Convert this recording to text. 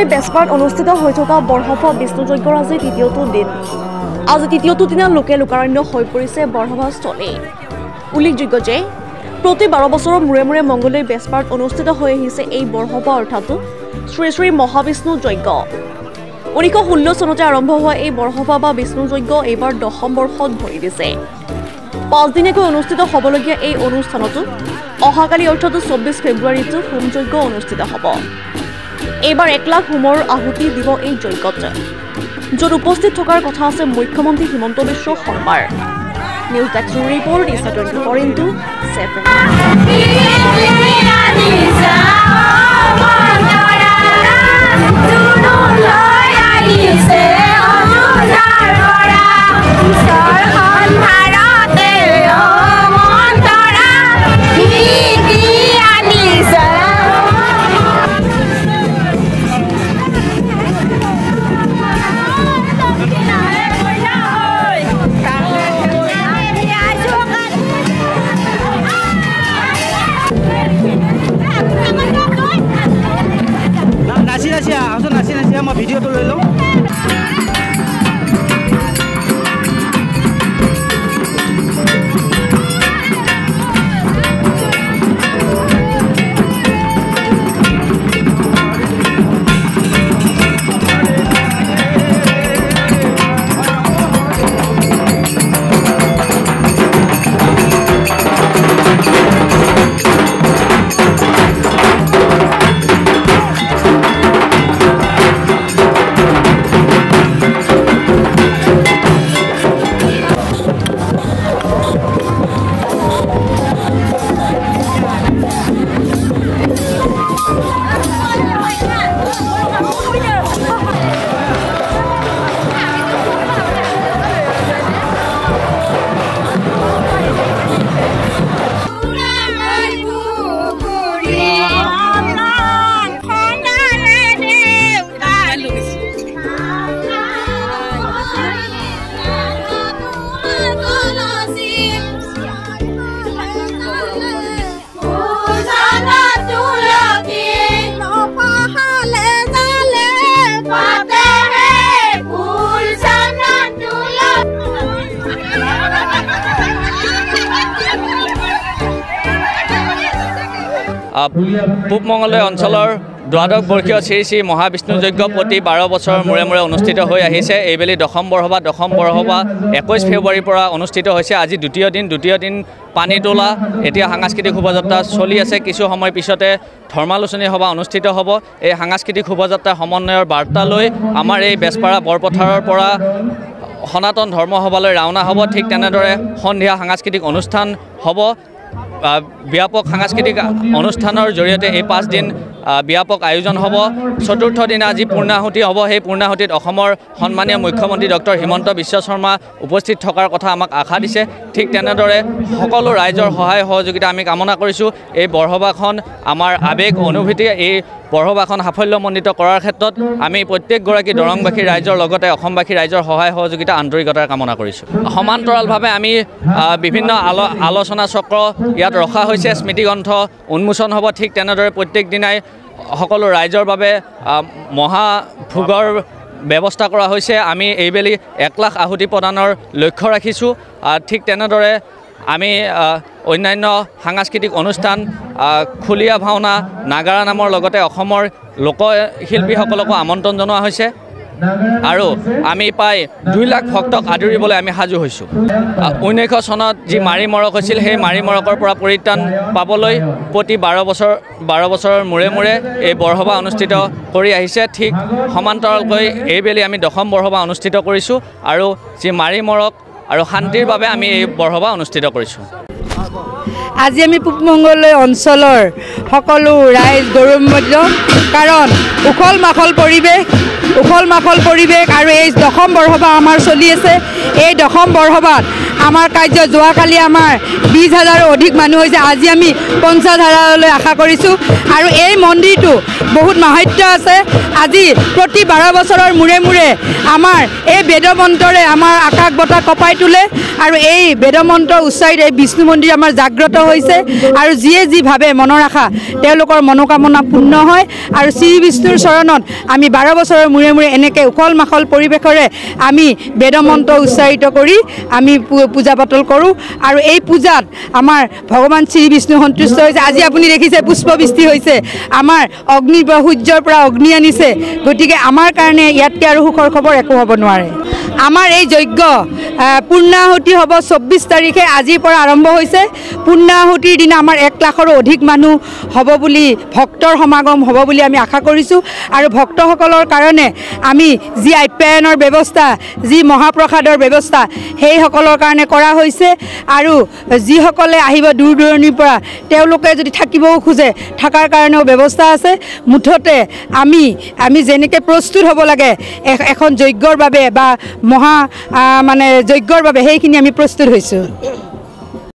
মঙ্গলদৈ বেজপাৰাত অনুষ্ঠিত হৈ থকা বৰসভা বিষ্ণু যজ্ঞৰ আজি তৃতীয়টো দিন। আজি তৃতীয়টো দিনা লোকে লোকাৰণ্য হৈ পৰিছে বৰসভাস্থলী। উল্লেখযোগ্য যে প্ৰতি 12 বছৰৰ মূৰে মূৰে মঙ্গলদৈ বেজপাৰাত অনুষ্ঠিত হৈ আহিছে এই বৰসভা অৰ্থাৎ শ্ৰী শ্ৰী মহাবিষ্ণু যজ্ঞ। 1916 চনতে আৰম্ভ হোৱা এই বৰসভা বা বিষ্ণু যজ্ঞ এইবাৰ 10ম বৰ্ষত ভৰি দিছে। 5 দিনীয়াকৈ অনুষ্ঠিত হ'বলগীয়া এই অনুষ্ঠানতো অহাকালি অৰ্থাৎ 24 ফেব্ৰুৱাৰীতো হোম যজ্ঞ অনুষ্ঠিত হ'ব। এইবাৰ 1 লাখ হোমৰ আহুতি দিব এই যজ্ঞত, য'ত উপস্থিত থকাৰ কথা আছে মুখ্যমন্ত্ৰী হিমন্ত বিশ্ব শৰ্মাৰ। News desk report is 24/7। मैं भिडियो तो ले लो। পূব মঙ্গলদৈ অঞ্চলৰ দ্বাদশ বৰ্ষীয় শ্ৰী শ্ৰী মহাবিষ্ণু যজ্ঞ প্ৰতি 12 বছৰৰ মূৰে মূৰে অনুষ্ঠিত হৈ আহিছে। এইবেলি দশম বৰসভা 21 ফেব্ৰুৱাৰীৰ পৰা অনুষ্ঠিত হৈছে। আজি দ্বিতীয় দিন পানী তোলা, এতিয়া সাংস্কৃতিক শোভাযাত্ৰা চলি আছে। কিছু সময় পিছতে ধৰ্মালোচনী সভা অনুষ্ঠিত হ'ব। এই সাংস্কৃতিক শোভাযাত্ৰা সমন্বয়ৰ বাৰ্তা লৈ আমাৰ এই বেজপাৰা বৰপথাৰৰ পৰা সনাতন ধৰ্ম সভালৈ ৰাওনা হ'ব। ঠিক তেনেদৰে সন্ধিয়া সাংস্কৃতিক অনুষ্ঠান হ'ব। ব্যাপক সাংস্কৃতিক অনুষ্ঠানৰ জৰিয়তে এই 5 দিন ব্যাপক আয়োজন হ'ব। চতুৰ্থ দিনা আজি পূৰ্ণাহুতি হ'ব। সেই পূৰ্ণাহুতিত অসমৰ সন্মানীয় মুখ্যমন্ত্ৰী ডক্টৰ হিমন্ত বিশ্ব শৰ্মা উপস্থিত থকাৰ কথা আমাক আশা দিছে। ঠিক তেনেদৰে সকলো ৰাইজৰ সহায় সহযোগিতা আমি কামনা কৰিছোঁ। এই বৰসভাখন আমাৰ আৱেগ অনুভূতি, এই বৰসভাখন সাফল্যমণ্ডিত কৰাৰ ক্ষেত্ৰত আমি প্ৰত্যেকগৰাকী দৰংবাসী ৰাইজৰ লগতে অসমবাসী ৰাইজৰ সহায় সহযোগিতা আন্তৰিকতাৰে কামনা কৰিছোঁ। সমান্তৰালভাৱে আমি বিভিন্ন আলোচনা চক্ৰ ইয়াত ৰখা হৈছে। স্মৃতিগ্ৰন্থ উন্মোচন হ'ব। ঠিক তেনেদৰে প্ৰত্যেক দিনাই সকলো ৰাইজৰ বাবে মহাভোগৰ ব্যৱস্থা কৰা হৈছে। আমি এইবেলি 1 লাখ আহুতি প্ৰদানৰ লক্ষ্য ৰাখিছোঁ। ঠিক তেনেদৰে আমি অন্যান্য সাংস্কৃতিক অনুষ্ঠান, খুলীয়া ভাওনা, নাগাৰা নামৰ লগতে অসমৰ লোকশিল্পীসকলকো আমন্ত্ৰণ জনোৱা হৈছে আৰু আমি প্ৰায় 2 লাখ ভক্তক আদৰিবলৈ আমি সাজু হৈছোঁ। 1900 চনত যি মাৰি মৰক হৈছিল, সেই মাৰি মৰকৰ পৰা পৰিত্ৰাণ পাবলৈ প্ৰতি 12 বছৰৰ মূৰে মূৰে এই বৰসভা অনুষ্ঠিত কৰি আহিছে। ঠিক সমান্তৰালকৈ এইবেলি আমি 10ম বৰসভা অনুষ্ঠিত কৰিছোঁ আৰু যি মাৰি মৰক আৰু শান্তিৰ বাবে আমি এই বৰসভা অনুষ্ঠিত কৰিছোঁ। আজি আমি পূব মঙ্গলদৈ অঞ্চলৰ সকলো ৰাইজ গৌৰৱান্বিত, কাৰণ উখল মাখল পৰিৱেশ আৰু এই 10ম বৰসভা আমাৰ চলি আছে। এই 10ম বৰসভাত আমাৰ কাৰ্য যোৱাকালি আমাৰ 20,000 অধিক মানুহ হৈছে আজি আমি 50,000লৈ আশা কৰিছোঁ আৰু এই মন্দিৰটো বহুত মাহাত্য আছে আজি প্ৰতি 12 বছৰৰ মূৰে মূৰে আমাৰ এই বেদমন্ত্ৰৰে আমাৰ আকাশ বতাহ কঁপাই তোলে আৰু এই বেদমন্ত্ৰ উচ্চাৰিত এই বিষ্ণু মন্দিৰ আমাৰ জাগ্ৰত হৈছে আৰু যিয়ে যি ভাবে মনৰ আশা তেওঁলোকৰ মনোকামনা পূৰ্ণ হয় আৰু শ্ৰী বিষ্ণুৰ চৰণত আমি 12 বছৰৰ মূৰে মূৰে এনেকৈ উখল মাখল পৰিৱেশৰে আমি বেদমন্ত্ৰ উচ্চাৰিত কৰি আমি পূজা পাতল কৰোঁ আৰু এই পূজাত আমাৰ ভগৱান শ্ৰী বিষ্ণু সন্তুষ্ট হৈছে আজি আপুনি দেখিছে পুষ্পবৃষ্টি হৈছে আমাৰ অগ্নি সূৰ্যৰ পৰা অগ্নি আনিছে গতিকে আমাৰ কাৰণে ইয়াতকৈ আৰু সুখৰ খবৰ একো হ'ব নোৱাৰে আমাৰ এই যজ্ঞ পূৰ্ণাহুতি হ'ব 24 তাৰিখে আজিৰ পৰা আৰম্ভ হৈছে পূৰ্ণাহুতিৰ দিনা আমাৰ 1 লাখৰো অধিক মানুহ হ'ব বুলি ভক্তৰ সমাগম হ'ব বুলি আমি আশা কৰিছোঁ আৰু ভক্তসকলৰ কাৰণে আমি যি আপ্যায়নৰ ব্যৱস্থা যি মহাপ্ৰসাদৰ ব্যৱস্থা সেইসকলৰ কাৰণে কৰা হৈছে আৰু যিসকলে আহিব দূৰ দূৰণিৰ পৰা তেওঁলোকে যদি থাকিবও খোজে থকাৰ কাৰণেও ব্যৱস্থা আছে মুঠতে আমি যেনেকৈ প্ৰস্তুত হ'ব লাগে এখন যজ্ঞৰ বাবে বা মহা মানে যজ্ঞৰ বাবে সেইখিনি আমি প্ৰস্তুত হৈছোঁ